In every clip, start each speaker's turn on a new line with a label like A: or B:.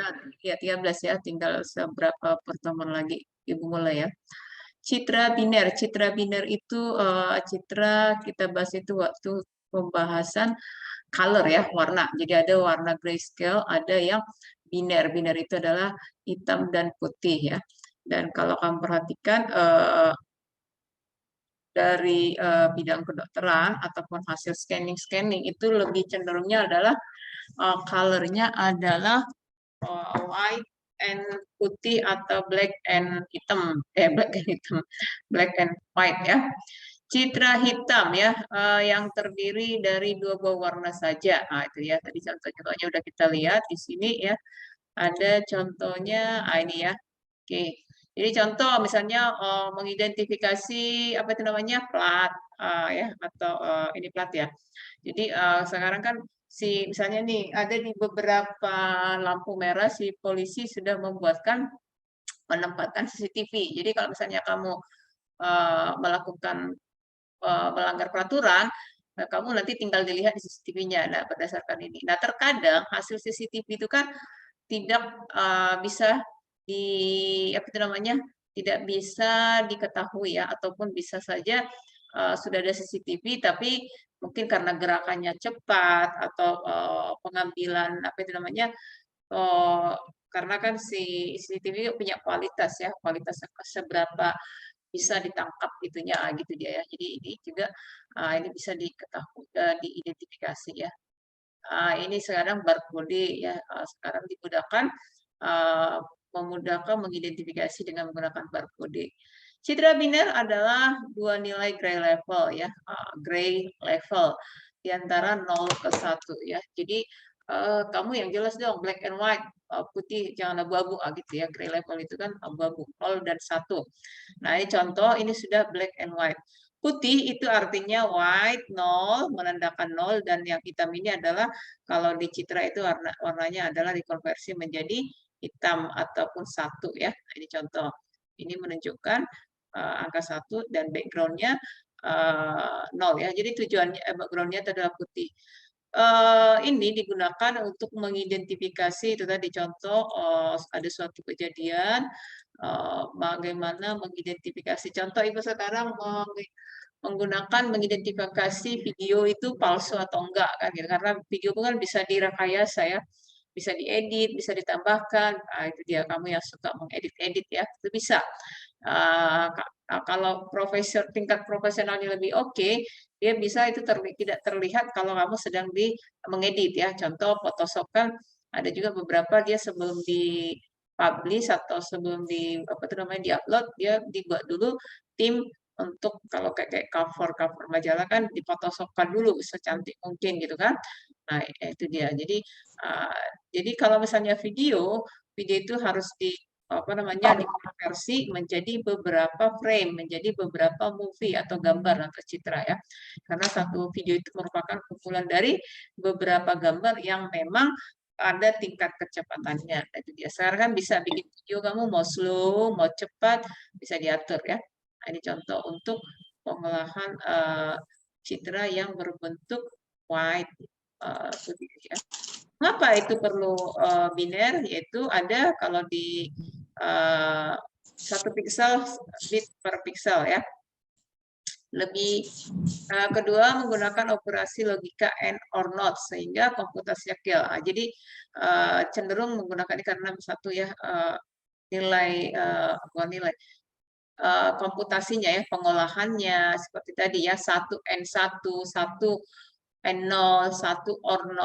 A: Nah, ya 13 ya, tinggal seberapa pertemuan lagi Ibu mulai ya. Citra biner. Citra biner itu citra kita bahas itu waktu pembahasan color ya, warna. Jadi ada warna grayscale, ada yang biner. Biner itu adalah hitam dan putih ya. Dan kalau kamu perhatikan dari bidang kedokteran ataupun hasil scanning-scanning itu lebih cenderungnya adalah colornya adalah white and putih atau black and hitam, black and hitam, black and white ya. Citra hitam ya, yang terdiri dari dua buah warna saja. Nah, itu ya, tadi contoh-contohnya udah kita lihat di sini ya. Ada contohnya, ini ya. Oke, jadi contoh misalnya mengidentifikasi apa itu namanya plat ya atau ini plat ya. Jadi sekarang kan si misalnya nih ada di beberapa lampu merah si polisi sudah membuatkan menempatkan CCTV. Jadi kalau misalnya kamu melakukan melanggar peraturan, kamu nanti tinggal dilihat di CCTV-nya. Nah, berdasarkan ini. Nah, terkadang hasil CCTV itu kan tidak bisa di apa itu namanya? Tidak bisa diketahui ya ataupun bisa saja sudah ada CCTV tapi mungkin karena gerakannya cepat atau pengambilan apa itu namanya eh, karena kan si CCTV punya kualitas ya kualitas seberapa bisa ditangkap itunya gitu dia ya jadi ini juga ini bisa diketahui diidentifikasi ya. Ini sekarang barcode ya sekarang digunakan uh, memudahkan mengidentifikasi dengan menggunakan barcode. Citra biner adalah dua nilai gray level ya, gray level di antara 0 ke 1 ya. Jadi kamu yang jelas dong black and white, putih jangan abu-abu gitu ya. Gray level itu kan abu-abu 0 dan 1. Nah, ini contoh ini sudah black and white. Putih itu artinya white, 0, menandakan 0, dan yang hitam ini adalah kalau di citra itu warnanya adalah dikonversi menjadi hitam ataupun 1 ya. Nah, ini contoh. Ini menunjukkan angka 1 dan backgroundnya 0 ya. Jadi tujuannya backgroundnya itu adalah putih. Ini digunakan untuk mengidentifikasi itu tadi contoh ada suatu kejadian bagaimana mengidentifikasi contoh ibu sekarang menggunakan mengidentifikasi video itu palsu atau enggak kan gitu. Karena video itu kan bisa direkayasa ya bisa diedit bisa ditambahkan itu dia kamu yang suka mengedit-edit ya itu bisa. Kalau tingkat profesionalnya lebih oke, dia bisa itu tidak terlihat kalau kamu sedang mengedit ya. Contoh Photoshop kan ada juga beberapa dia sebelum di publish atau sebelum di apa itu namanya diupload dia dibuat dulu tim untuk kalau kayak cover majalah kan di Photoshopkan dulu secantik mungkin gitu kan. Nah, itu dia. Jadi kalau misalnya video itu harus di apa namanya dikonversi menjadi beberapa frame, menjadi beberapa movie atau gambar atau citra ya. Karena satu video itu merupakan kumpulan dari beberapa gambar yang memang ada tingkat kecepatannya. Nah, itu dia. Sekarang kan bisa bikin video kamu mau slow, mau cepat, bisa diatur ya. Nah, ini contoh untuk pengolahan citra yang berbentuk white putih ya. Mengapa itu perlu biner? Yaitu ada kalau di uh, 1 pixel bit per pixel ya. Lebih kedua menggunakan operasi logika AND or not sehingga komputasinya kill. Jadi cenderung menggunakan ini karena satu ya nilai bukan nilai komputasinya ya pengolahannya seperti tadi ya 1N1, 1N0, 1OR0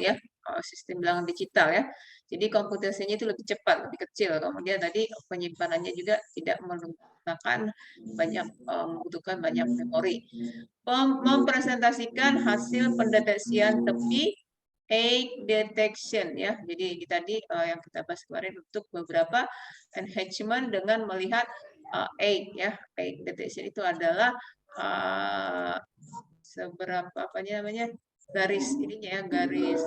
A: ya sistem bilangan digital ya. Jadi komputasinya itu lebih cepat, lebih kecil. Kemudian tadi penyimpanannya juga tidak membutuhkan banyak memori. Mempresentasikan hasil pendeteksian tepi egg detection ya. Jadi tadi yang kita bahas kemarin untuk beberapa enhancement dengan melihat egg ya. Egg detection itu adalah seberapa apa namanya garis ininya ya garis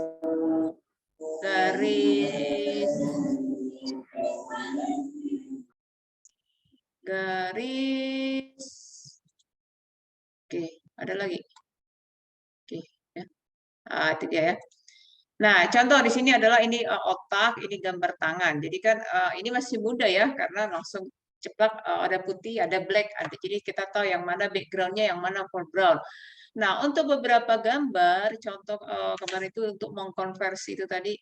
A: garis oke ada lagi oke ya itu dia ya Nah, contoh di sini adalah ini otak, ini gambar tangan. Jadi kan ini masih muda ya, karena langsung ceplak ada putih, ada black, ada. Jadi kita tahu yang mana backgroundnya, yang mana foreground. Nah, untuk beberapa gambar, contoh kemarin itu untuk mengkonversi itu tadi,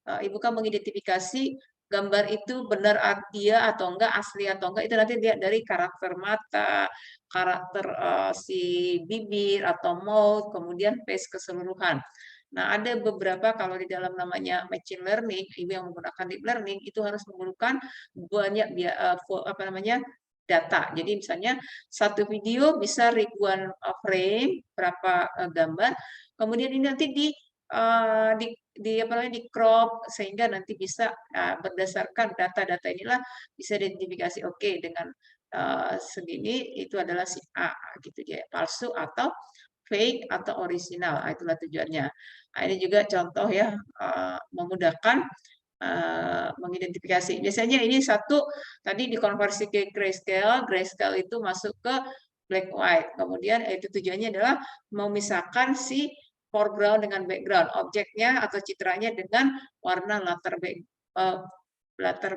A: Ibu kan mengidentifikasi gambar itu benar dia atau enggak, asli atau enggak, itu nanti lihat dari karakter mata, karakter si bibir atau mouth, kemudian face keseluruhan. Nah, ada beberapa kalau di dalam namanya machine learning, ibu yang menggunakan deep learning itu harus menggunakan banyak apa namanya data. Jadi misalnya satu video bisa ribuan frame, berapa gambar, kemudian ini nanti di apa namanya di crop sehingga nanti bisa berdasarkan data-data inilah bisa identifikasi oke dengan segini itu adalah si A gitu dia palsu atau fake atau original. Itulah tujuannya. Nah, ini juga contoh ya memudahkan mengidentifikasi. Biasanya ini satu tadi dikonversi ke grayscale, grayscale itu masuk ke black white. Kemudian itu tujuannya adalah memisahkan si foreground dengan background, objeknya atau citranya dengan warna latar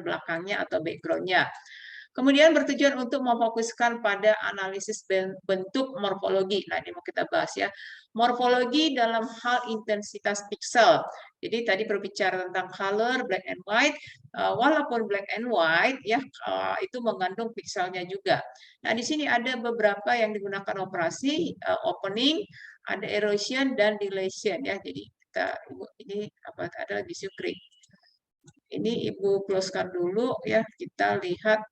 A: belakangnya atau backgroundnya. Kemudian bertujuan untuk memfokuskan pada analisis bentuk morfologi. Nah, ini mau kita bahas ya. Morfologi dalam hal intensitas piksel. Jadi tadi berbicara tentang color, black and white. Walaupun black and white ya itu mengandung pikselnya juga. Nah, di sini ada beberapa yang digunakan operasi opening, ada erosion dan dilation ya. Jadi kita ini apa ada di Sukri. Ini Ibu closekan dulu ya. Kita lihat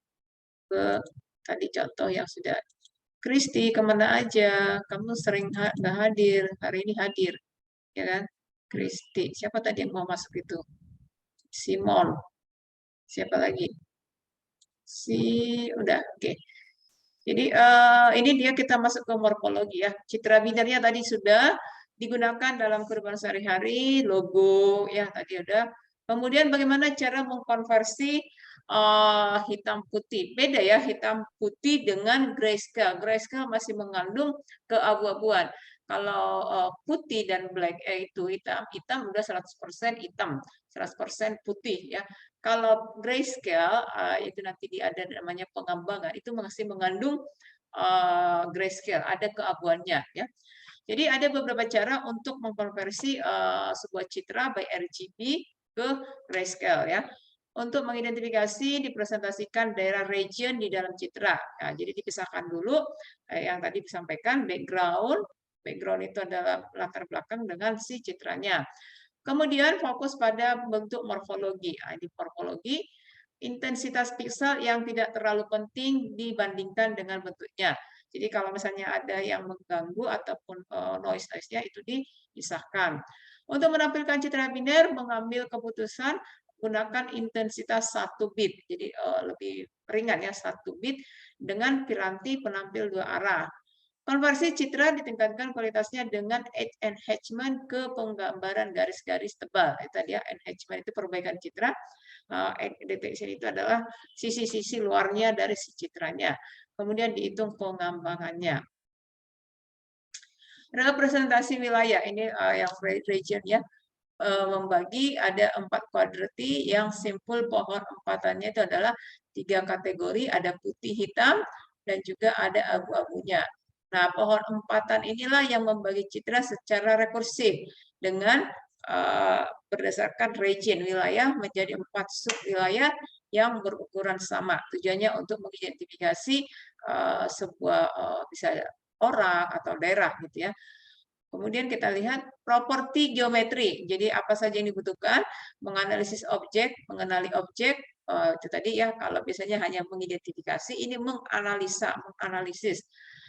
A: ke tadi contoh yang sudah Kristi kemana aja kamu sering nggak hadir hari ini hadir ya kan Kristi siapa tadi yang mau masuk itu Simon siapa lagi si udah oke. Jadi ini dia kita masuk ke morfologi ya citra binarnya tadi sudah digunakan dalam kehidupan sehari-hari logo ya tadi udah kemudian bagaimana cara mengkonversi hitam putih. Beda ya hitam putih dengan grayscale. Grayscale masih mengandung keabu-abuan. Kalau putih dan black itu hitam udah 100% hitam, 100% putih ya. Kalau grayscale itu nanti ada namanya pengembangan itu masih mengandung grayscale, ada keabuannya ya. Jadi ada beberapa cara untuk mengkonversi sebuah citra by RGB ke grayscale ya. Untuk mengidentifikasi dipresentasikan daerah region di dalam citra. Nah, jadi dipisahkan dulu yang tadi disampaikan background. Background itu adalah latar belakang dengan si citranya. Kemudian fokus pada bentuk morfologi. Nah, di morfologi intensitas piksel yang tidak terlalu penting dibandingkan dengan bentuknya. Jadi kalau misalnya ada yang mengganggu ataupun noise-nya itu dipisahkan. Untuk menampilkan citra biner, mengambil keputusan gunakan intensitas 1 bit. Jadi lebih ringan ya 1 bit dengan piranti penampil 2 arah. Konversi citra ditingkatkan kualitasnya dengan edge enhancement ke penggambaran garis-garis tebal. Itu tadi ya enhancement itu perbaikan citra. Detection itu adalah sisi-sisi luarnya dari si citranya. Kemudian dihitung pengembangannya. Representasi wilayah ini yang region ya membagi ada 4 kuadrati yang simpul pohon empatannya itu adalah 3 kategori, ada putih hitam dan juga ada abu-abunya. Nah, pohon empatan inilah yang membagi citra secara rekursif dengan berdasarkan region wilayah menjadi 4 sub wilayah yang berukuran sama. Tujuannya untuk mengidentifikasi sebuah bisa orang atau daerah gitu ya. Kemudian kita lihat properti geometri. Jadi apa saja yang dibutuhkan? Menganalisis objek, mengenali objek, itu tadi ya kalau biasanya hanya mengidentifikasi, ini menganalisis.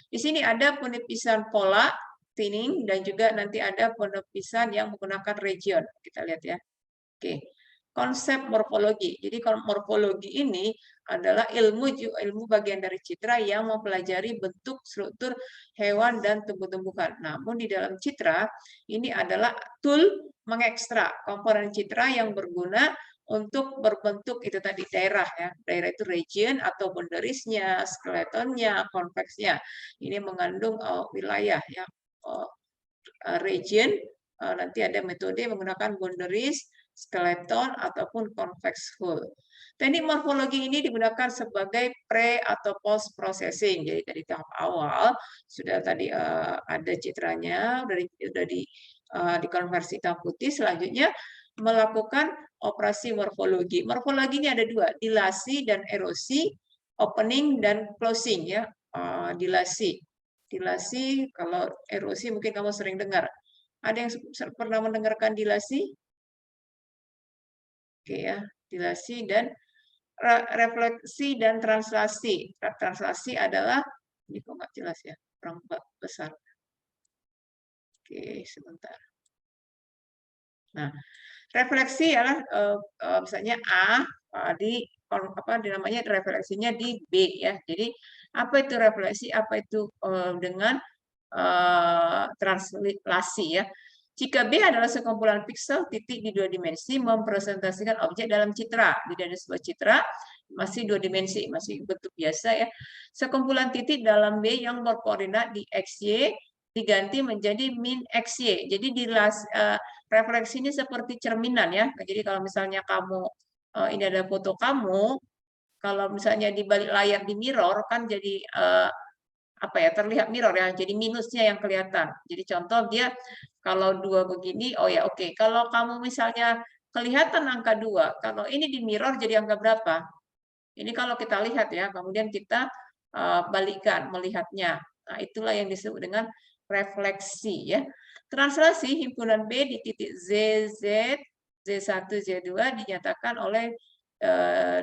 A: Di sini ada penipisan pola, thinning, dan juga nanti ada penipisan yang menggunakan region. Kita lihat ya. Oke. Konsep morfologi. Jadi kalau morfologi ini adalah ilmu bagian dari citra yang mempelajari bentuk, struktur hewan dan tumbuh-tumbuhan. Namun di dalam citra ini adalah tool mengekstrak komponen citra yang berguna untuk berbentuk itu tadi daerah ya. Daerah itu region atau boundariesnya, skeletonnya, konveksnya. Ini mengandung wilayah ya region nanti ada metode menggunakan boundaries, skeleton, ataupun convex hull. Teknik morfologi ini digunakan sebagai pre atau post processing. Jadi dari tahap awal sudah tadi ada citranya, udah dikonversi hitam putih. Selanjutnya melakukan operasi morfologi. Morfologi ini ada dua, dilasi dan erosi, opening dan closing ya. Dilasi. Dilasi, kalau erosi mungkin kamu sering dengar. Ada yang pernah mendengarkan dilasi? Oke ya, dilasi dan refleksi dan translasi. Translasi adalah, ini kok nggak jelas ya, kurang besar. Oke, sebentar. Nah, refleksi adalah misalnya A di namanya refleksinya di B ya. Jadi apa itu refleksi? Apa itu dengan translasi ya. Jika B adalah sekumpulan piksel titik di 2 dimensi mempresentasikan objek dalam citra. Jadi ada sebuah citra masih 2 dimensi, masih bentuk biasa ya. Sekumpulan titik dalam B yang berkoordinat di XY diganti menjadi min XY. Jadi di refleksi ini seperti cerminan ya. Jadi kalau misalnya kamu ini ada foto kamu, kalau misalnya di balik layar di mirror kan jadi apa ya, terlihat mirror ya, jadi minusnya yang kelihatan. Jadi contoh dia kalau 2 begini, oh ya oke. Kalau kamu misalnya kelihatan angka 2, kalau ini di mirror jadi angka berapa? Ini kalau kita lihat ya, kemudian kita balikkan melihatnya. Nah, itulah yang disebut dengan refleksi ya. Translasi himpunan B di titik ZZ, Z1, Z2 dinyatakan oleh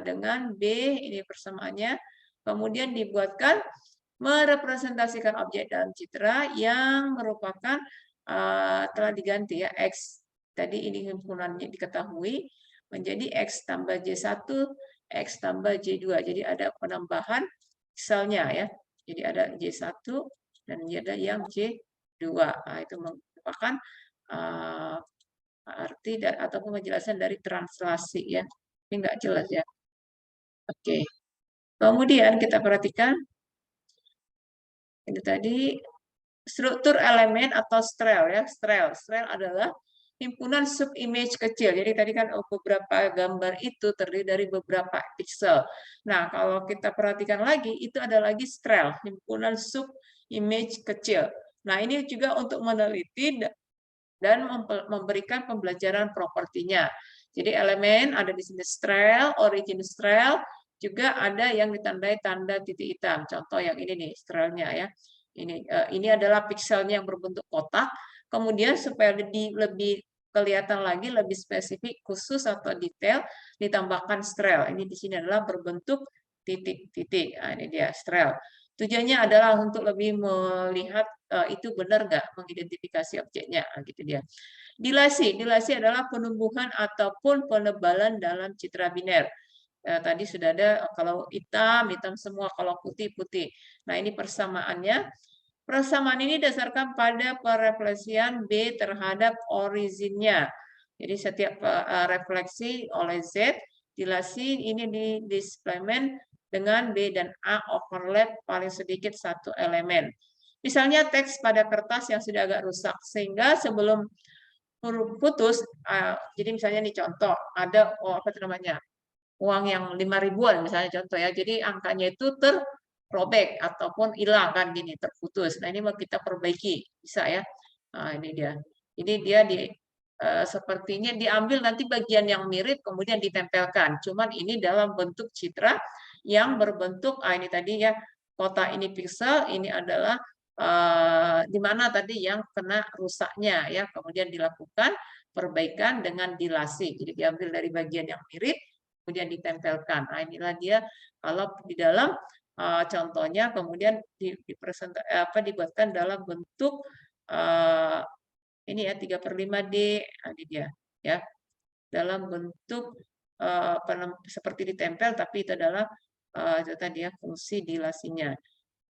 A: dengan B, ini persamaannya, kemudian dibuatkan merepresentasikan objek dalam citra yang merupakan telah diganti ya X. Tadi ini himpunannya diketahui menjadi X tambah J1, X tambah J2. Jadi ada penambahan selnya ya. Jadi ada J1 dan ada yang J2. Nah, itu merupakan arti ataupun penjelasan dari translasi ya. Ini enggak jelas ya. Oke. Kemudian kita perhatikan ini tadi struktur elemen atau strel ya. Strel adalah himpunan sub-image kecil. Jadi tadi kan beberapa gambar itu terdiri dari beberapa piksel. Nah, kalau kita perhatikan lagi, itu ada lagi strel, himpunan sub-image kecil. Nah, ini juga untuk meneliti dan memberikan pembelajaran propertinya. Jadi elemen ada di sini strel, origin strel, juga ada yang ditandai tanda titik hitam. Contoh yang ini nih, strelnya ya. Ini adalah pikselnya yang berbentuk kotak. Kemudian supaya lebih kelihatan lagi, lebih spesifik, khusus atau detail, ditambahkan strel. Ini di sini adalah berbentuk titik-titik. Nah, ini dia strel. Tujuannya adalah untuk lebih melihat itu benar nggak mengidentifikasi objeknya, gitu dia. Dilasi adalah penumbuhan ataupun penebalan dalam citra biner. Tadi sudah ada kalau hitam semua, kalau putih putih. Nah ini persamaannya. Persamaan ini disasarkan pada perefleksian B terhadap originnya. Jadi setiap refleksi oleh Z, dilasi ini di displayment dengan B dan A overlap paling sedikit satu elemen. Misalnya teks pada kertas yang sudah agak rusak, sehingga sebelum huruf putus, jadi misalnya nih contoh, ada apa itu namanya, uang yang 5 ribuan misalnya contoh ya, jadi angkanya itu terrobek ataupun hilang kan gini, terputus. Nah ini mau kita perbaiki, bisa ya. Nah ini dia. Ini dia sepertinya diambil nanti bagian yang mirip kemudian ditempelkan. Cuman ini dalam bentuk citra yang berbentuk, ini tadi ya, kotak ini piksel, ini adalah di mana tadi yang kena rusaknya ya, kemudian dilakukan perbaikan dengan dilasi. Jadi diambil dari bagian yang mirip, kemudian ditempelkan. Nah inilah dia kalau di dalam contohnya kemudian dibuatkan dalam bentuk ini ya 3/5D, ini dia ya, dalam bentuk seperti ditempel, tapi itu adalah itu tadi ya fungsi dilasinya.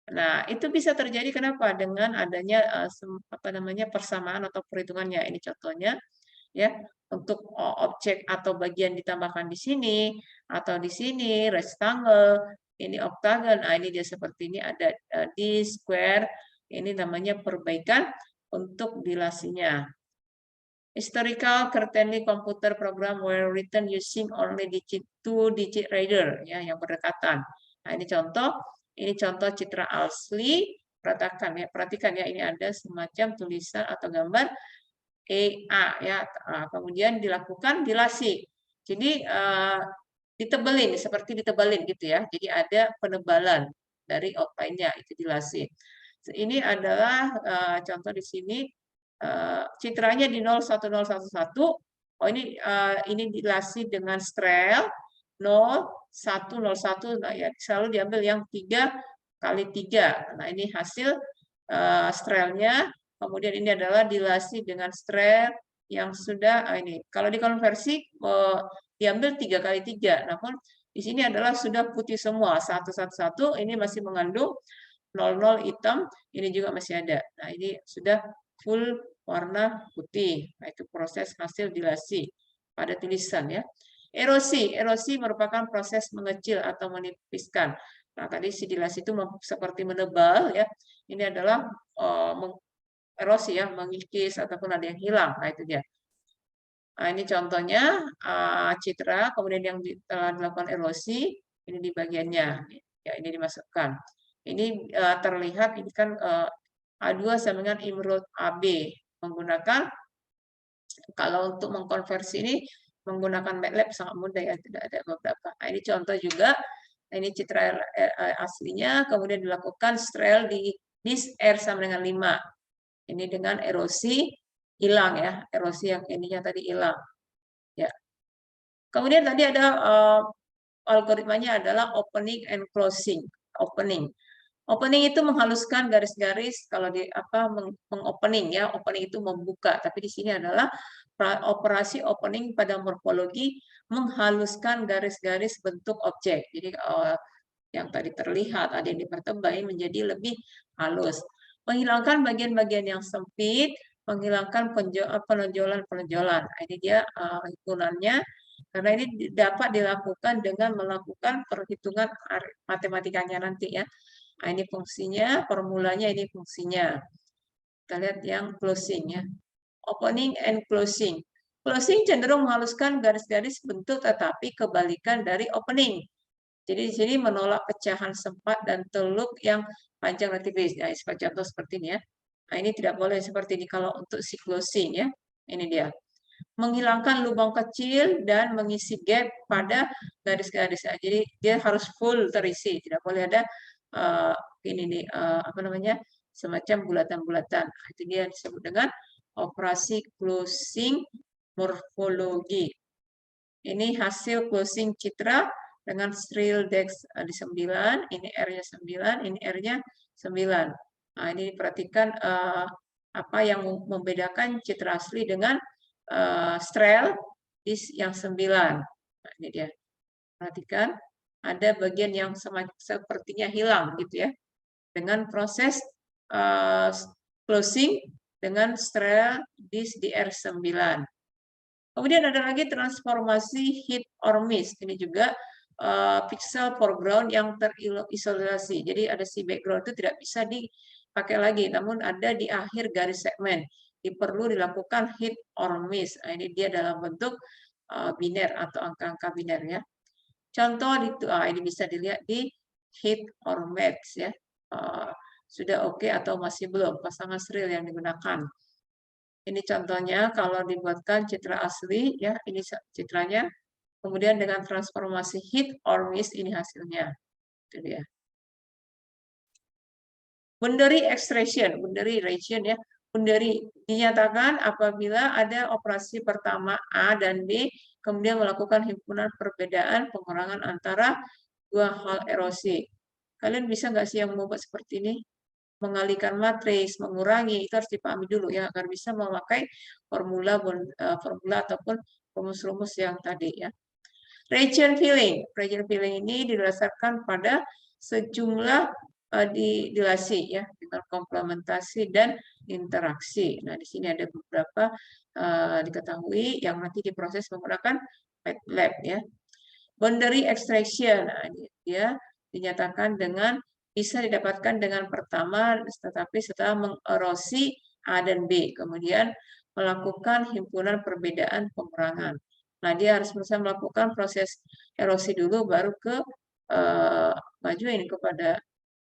A: Nah, itu bisa terjadi kenapa? Dengan adanya apa namanya persamaan atau perhitungannya. Ini contohnya ya, untuk objek atau bagian ditambahkan di sini atau di sini rectangle, ini oktagon. Nah, ini dia seperti ini ada di square. Ini namanya perbaikan untuk dilasinya. Historical Quaternion computer program were written using only two-digit reader, ya, yang berdekatan. Nah, ini contoh citra asli. Perhatikan ya, ini ada semacam tulisan atau gambar EA ya. Kemudian dilakukan dilasi. Jadi ditebelin, seperti ditebelin gitu ya. Jadi ada penebalan dari outline-nya, itu dilasi. Ini adalah contoh di sini citranya di 01011. Oh, ini dilasi dengan strel 0101. Nah, ya selalu diambil yang 3x3. Nah, ini hasil strelnya. Kemudian ini adalah dilasi dengan strel yang sudah ini. Kalau dikonversi diambil 3x3. Namun di sini adalah sudah putih semua 111. Ini masih mengandung 00 hitam. Ini juga masih ada. Nah, ini sudah full warna putih. Nah, itu proses hasil dilasi pada tulisan ya. Erosi merupakan proses mengecil atau menipiskan. Nah, tadi si dilasi itu seperti menebal ya. Ini adalah erosi ya, mengikis ataupun ada yang hilang. Nah, itu dia. Nah, ini contohnya citra, kemudian yang telah dilakukan erosi, ini di bagiannya. Ya, ini dimasukkan. Ini terlihat ini kan A2 sama dengan Imrod AB menggunakan, kalau untuk mengkonversi ini menggunakan MATLAB sangat mudah ya, tidak ada beberapa. Nah, ini contoh juga, ini citra aslinya, kemudian dilakukan strel di disk R sama dengan 5. Ini dengan erosi hilang ya, erosi yang ininya tadi hilang. Ya. Kemudian tadi ada algoritmanya adalah opening and closing. Opening itu menghaluskan garis-garis, kalau di mengopening ya, opening itu membuka, tapi di sini adalah operasi opening pada morfologi menghaluskan garis-garis bentuk objek. Jadi yang tadi terlihat ada yang dipertebal menjadi lebih halus. Menghilangkan bagian-bagian yang sempit, menghilangkan penonjolan-penonjolan. Ini dia hitungannya, karena ini dapat dilakukan dengan melakukan perhitungan matematikanya nanti ya. Nah, ini fungsinya, formulanya ini fungsinya. Kita lihat yang closing ya. Opening and closing. Closing cenderung menghaluskan garis-garis bentuk tetapi kebalikan dari opening. Jadi di sini menolak pecahan sempat dan teluk yang panjang dan tipis. Ya, contoh seperti ini ya. Nah, ini tidak boleh seperti ini kalau untuk si closing ya. Ini dia. Menghilangkan lubang kecil dan mengisi gap pada garis-garis. Jadi dia harus full terisi, tidak boleh ada ini nih apa namanya, semacam bulatan-bulatan. Itu dia disebut dengan operasi closing morfologi. Ini hasil closing citra dengan stril dex di 9, ini R-nya 9, ini R-nya 9. Nah, ini perhatikan apa yang membedakan citra asli dengan strel yang 9. Nah, ini dia. Perhatikan, ada bagian yang sepertinya hilang gitu ya. Dengan proses closing dengan strel di R9. Kemudian ada lagi transformasi hit or miss. Ini juga pixel foreground yang terisolasi. Jadi ada si background itu tidak bisa dipakai lagi, namun ada di akhir garis segmen. Perlu dilakukan hit or miss. Nah, ini dia dalam bentuk biner atau angka-angka biner ya. Contoh ini bisa dilihat di hit or match ya. Sudah oke atau masih belum pasangan stril yang digunakan. Ini contohnya kalau dibuatkan citra asli ya, ini citranya. Kemudian dengan transformasi hit or miss ini hasilnya. Itu dia. Boundary extraction, boundary region ya. Boundary dinyatakan apabila ada operasi pertama A dan B, kemudian melakukan himpunan perbedaan pengurangan antara dua hal erosi. Kalian bisa nggak sih yang membuat seperti ini? Mengalihkan matriks, mengurangi, itu harus dipahami dulu ya, agar bisa memakai formula ataupun rumus-rumus yang tadi ya. Region filling ini didasarkan pada sejumlah dilasi ya, dengan komplementasi dan interaksi. Nah, di sini ada beberapa diketahui yang nanti diproses menggunakan MATLAB ya. Boundary extraction, nah, ini dia dinyatakan dengan bisa didapatkan dengan pertama, tetapi setelah mengerosi A dan B. Kemudian melakukan himpunan perbedaan pengurangan. Nah, dia harus bisa melakukan proses erosi dulu, baru ke maju ini kepada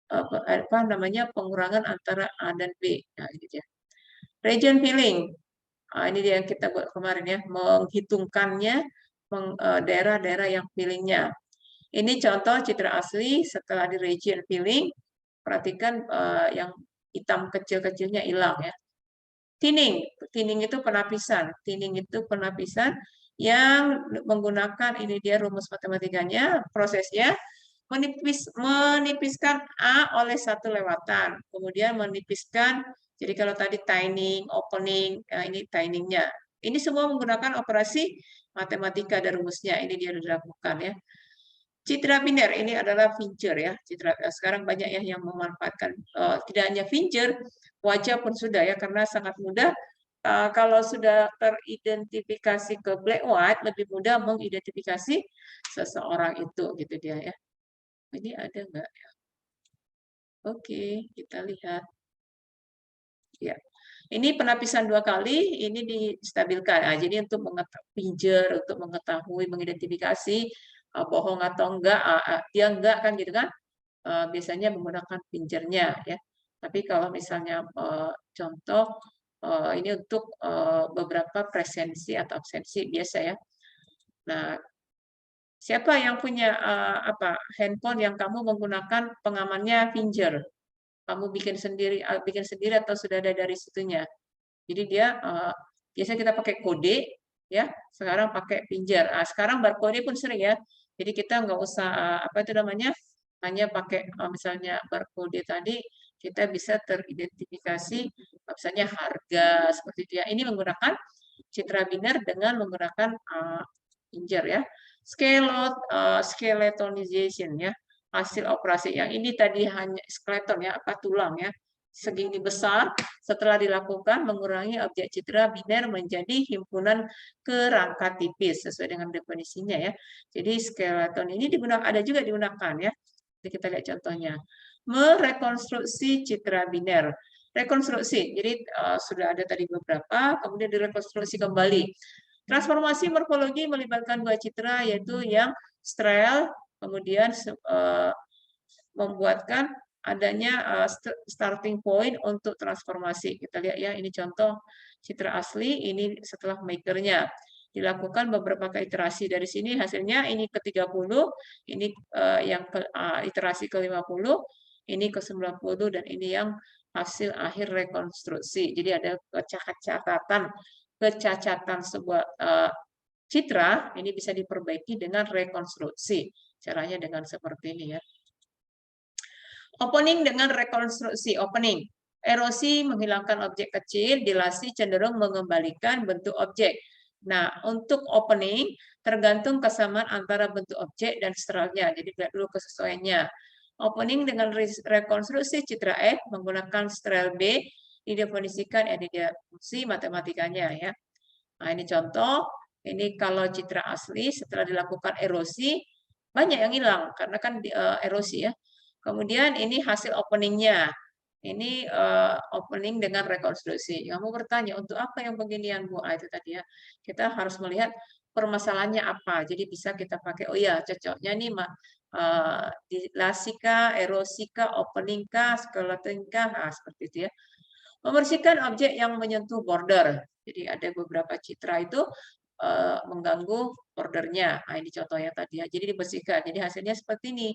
A: apa namanya pengurangan antara A dan B. Nah, gitu ya. Region filling. Nah, ini dia yang kita buat kemarin ya, menghitungkannya daerah-daerah yang fillingnya. Ini contoh citra asli setelah di region filling. Perhatikan yang hitam kecil-kecilnya hilang ya. Thinning, thinning itu penapisan. Thinning itu penapisan yang menggunakan ini dia rumus matematikanya, prosesnya menipiskan A oleh 1 lewatan. Kemudian menipiskan, jadi kalau tadi tining, opening, ini tiningnya. Ini semua menggunakan operasi matematika dan rumusnya. Ini dia dilakukan ya. Citra biner ini adalah Fincher ya. Sekarang banyak ya yang memanfaatkan tidak hanya Fincher, wajah pun sudah ya karena sangat mudah. Kalau sudah teridentifikasi ke black white lebih mudah mengidentifikasi seseorang itu gitu dia ya. Ini ada nggak ya? Oke, kita lihat. Ya. Ini penapisan 2 kali, ini distabilkan. Nah, jadi untuk Fincher untuk mengetahui, mengidentifikasi bohong atau enggak, dia enggak kan gitu kan? Biasanya menggunakan pinjernya ya. Tapi kalau misalnya contoh ini untuk beberapa presensi atau absensi biasa ya. Nah, siapa yang punya handphone yang kamu menggunakan pengamannya Pinjer? Kamu bikin sendiri atau sudah ada dari situnya? Jadi dia biasanya kita pakai kode ya. Sekarang pakai Pinjer. Sekarang barcode pun sering ya. Jadi kita nggak usah apa itu namanya hanya pakai misalnya barcode tadi kita bisa teridentifikasi misalnya harga seperti itu ya. Ini menggunakan citra biner dengan menggunakan Pinjer ya. Skeletonization ya. Hasil operasi yang ini tadi hanya skeleton ya, apa tulang ya. Segini besar setelah dilakukan mengurangi objek citra biner menjadi himpunan kerangka tipis sesuai dengan definisinya ya. Jadi skeleton ini ada juga digunakan ya. Jadi kita lihat contohnya. Merekonstruksi citra biner. Rekonstruksi. Jadi sudah ada tadi beberapa, kemudian direkonstruksi kembali. Transformasi morfologi melibatkan 2 citra yaitu yang Strel kemudian membuatkan adanya starting point untuk transformasi. Kita lihat ya, ini contoh citra asli, ini setelah makernya. Dilakukan beberapa iterasi dari sini, hasilnya ini ke-30, ini yang iterasi ke-50, ini ke-90, dan ini yang hasil akhir rekonstruksi. Jadi ada kecacatan sebuah citra, ini bisa diperbaiki dengan rekonstruksi. Caranya dengan seperti ini ya. Opening dengan rekonstruksi. Opening. Erosi menghilangkan objek kecil, dilasi cenderung mengembalikan bentuk objek. Nah, untuk opening tergantung kesamaan antara bentuk objek dan stralnya. Jadi lihat dulu kesesuaiannya. Opening dengan rekonstruksi citra F menggunakan stral B didefinisikan ya, dia fungsi matematikanya ya. Nah, ini contoh. Ini kalau citra asli setelah dilakukan erosi banyak yang hilang karena kan erosi ya. Kemudian ini hasil openingnya. Ini opening dengan rekonstruksi. Kamu bertanya, untuk apa yang beginian, Bu? Itu tadi ya. Kita harus melihat permasalahannya apa. Jadi bisa kita pakai, oh ya cocoknya nih dilasika, erosika, openingka, skeletonka, nah, seperti itu ya. Membersihkan objek yang menyentuh border. Jadi ada beberapa citra itu mengganggu bordernya. Nah, ini contohnya tadi ya. Jadi dibersihkan. Jadi hasilnya seperti ini.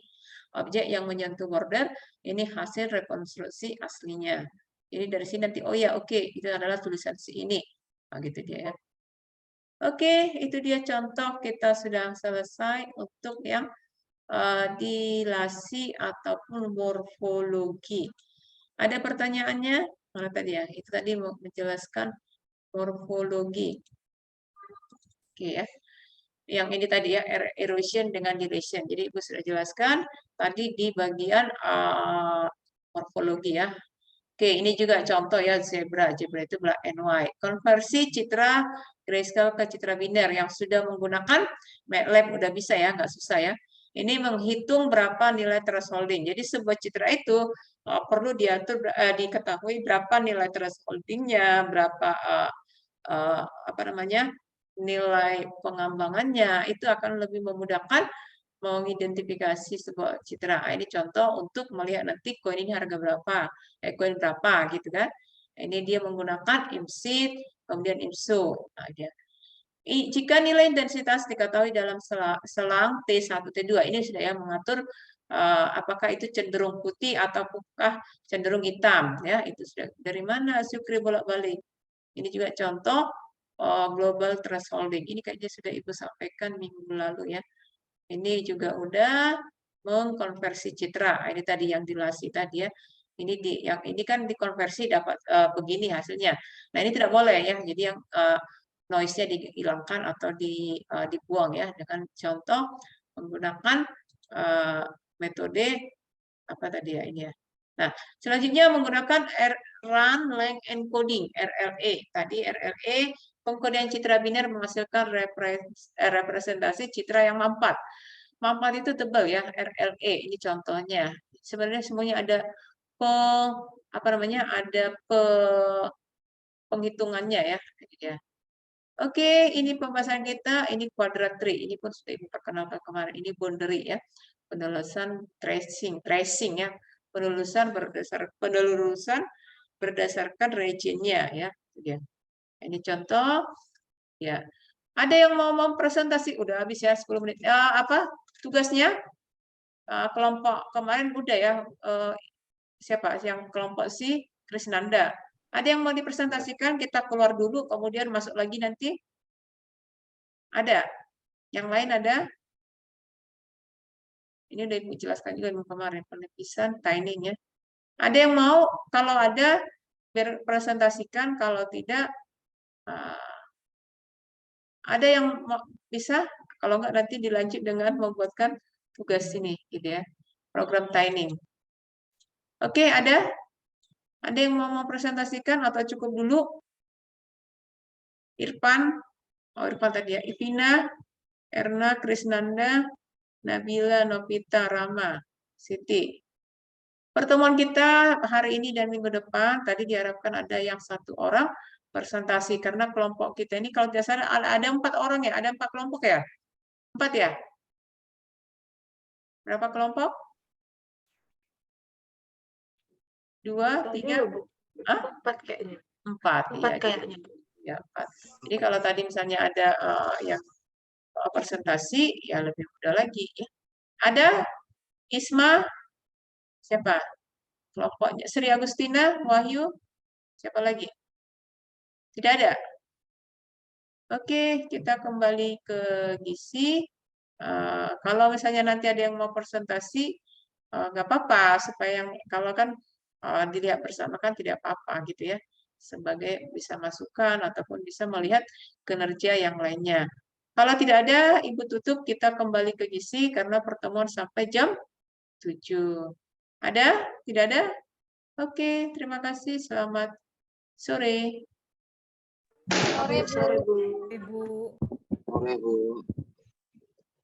A: Objek yang menyentuh border, ini hasil rekonstruksi aslinya. Jadi dari sini nanti, oh ya oke, itu adalah tulisan si ini. Nah, gitu dia ya. Oke, itu dia contoh kita sudah selesai untuk yang dilasi ataupun morfologi. Ada pertanyaannya? Mana tadi ya? Itu tadi mau menjelaskan morfologi. Oke ya. Yang ini tadi ya, erosion dengan duration. Jadi Ibu sudah jelaskan tadi di bagian morfologi ya. Oke, ini juga contoh ya zebra. Zebra itu black and white. Konversi citra grayscale ke citra biner yang sudah menggunakan MATLAB udah bisa ya, nggak susah ya. Ini menghitung berapa nilai thresholding. Jadi sebuah citra itu perlu diatur, diketahui berapa nilai thresholdingnya, berapa apa namanya, nilai pengembangannya itu akan lebih memudahkan mengidentifikasi sebuah citra. Ini contoh untuk melihat nanti koin ini harga berapa, koin berapa gitu kan. Ini dia menggunakan IMSIT, kemudian IMSO. Nah, jika nilai intensitas diketahui dalam selang T1, T2, ini sudah ya mengatur apakah itu cenderung putih ataukah cenderung hitam, ya itu sudah. Dari mana Syukri bolak-balik? Ini juga contoh global thresholding. Ini kayaknya sudah Ibu sampaikan minggu lalu ya. Ini juga udah mengkonversi citra. Ini tadi yang dilasi tadi ya. Yang ini kan dikonversi dapat begini hasilnya. Nah ini tidak boleh ya. Jadi yang noise-nya dihilangkan atau dibuang ya dengan contoh menggunakan metode apa tadi ya ini ya. Nah selanjutnya menggunakan run length encoding (RLE). Tadi RLE pengkodean citra biner menghasilkan representasi citra yang mampat. Mampat itu tebal ya, RLE ini contohnya. Sebenarnya semuanya ada penghitungannya ya. Oke, ini pembahasan kita. Ini quadrat tree. Ini pun sudah diperkenalkan kemarin. Ini boundary ya, penelusuran tracing ya, penelusuran berdasarkan regionnya ya. Ini contoh ya. Ada yang mau mempresentasi? Udah habis ya 10 menit. Apa tugasnya? Kelompok kemarin udah ya. Siapa yang kelompok si Krisnanda? Ada yang mau dipresentasikan? Kita keluar dulu, kemudian masuk lagi nanti. Ada? Yang lain ada? Ini udah Ibu jelaskan juga kemarin, penepisan, timing ya. Ada yang mau? Kalau ada, berpresentasikan. Kalau tidak, ada yang bisa? Kalau enggak nanti dilanjut dengan membuatkan tugas ini, gitu ya. Program timing. Oke, ada? Ada yang mau mempresentasikan atau cukup dulu? Irfan? Oh, Irfan tadi ya. Ivina, Erna, Krisnanda, Nabila, Novita, Rama, Siti. Pertemuan kita hari ini dan minggu depan, tadi diharapkan ada yang 1 orang presentasi, karena kelompok kita ini kalau tidak salah ada 4 orang ya, ada 4 kelompok ya? 4 ya? Berapa kelompok? 2, 3?
B: 4 kayaknya.
A: 4, iya.
B: Kayaknya.
A: Ya, 4. Jadi kalau tadi misalnya ada yang presentasi, ya lebih mudah lagi. Ya. Ada Isma, siapa? Kelompoknya Sri Agustina, Wahyu, siapa lagi? Tidak ada? Oke, kita kembali ke gizi. Kalau misalnya nanti ada yang mau presentasi, nggak apa-apa, supaya kalau kan dilihat bersama kan tidak apa-apa gitu ya, sebagai bisa masukan ataupun bisa melihat kinerja yang lainnya. Kalau tidak ada, Ibu tutup, kita kembali ke gizi karena pertemuan sampai jam 7. Ada? Tidak ada? Oke, terima kasih. Selamat sore.
B: Sore, Bu.
C: Ibu.
D: Sore, Bu.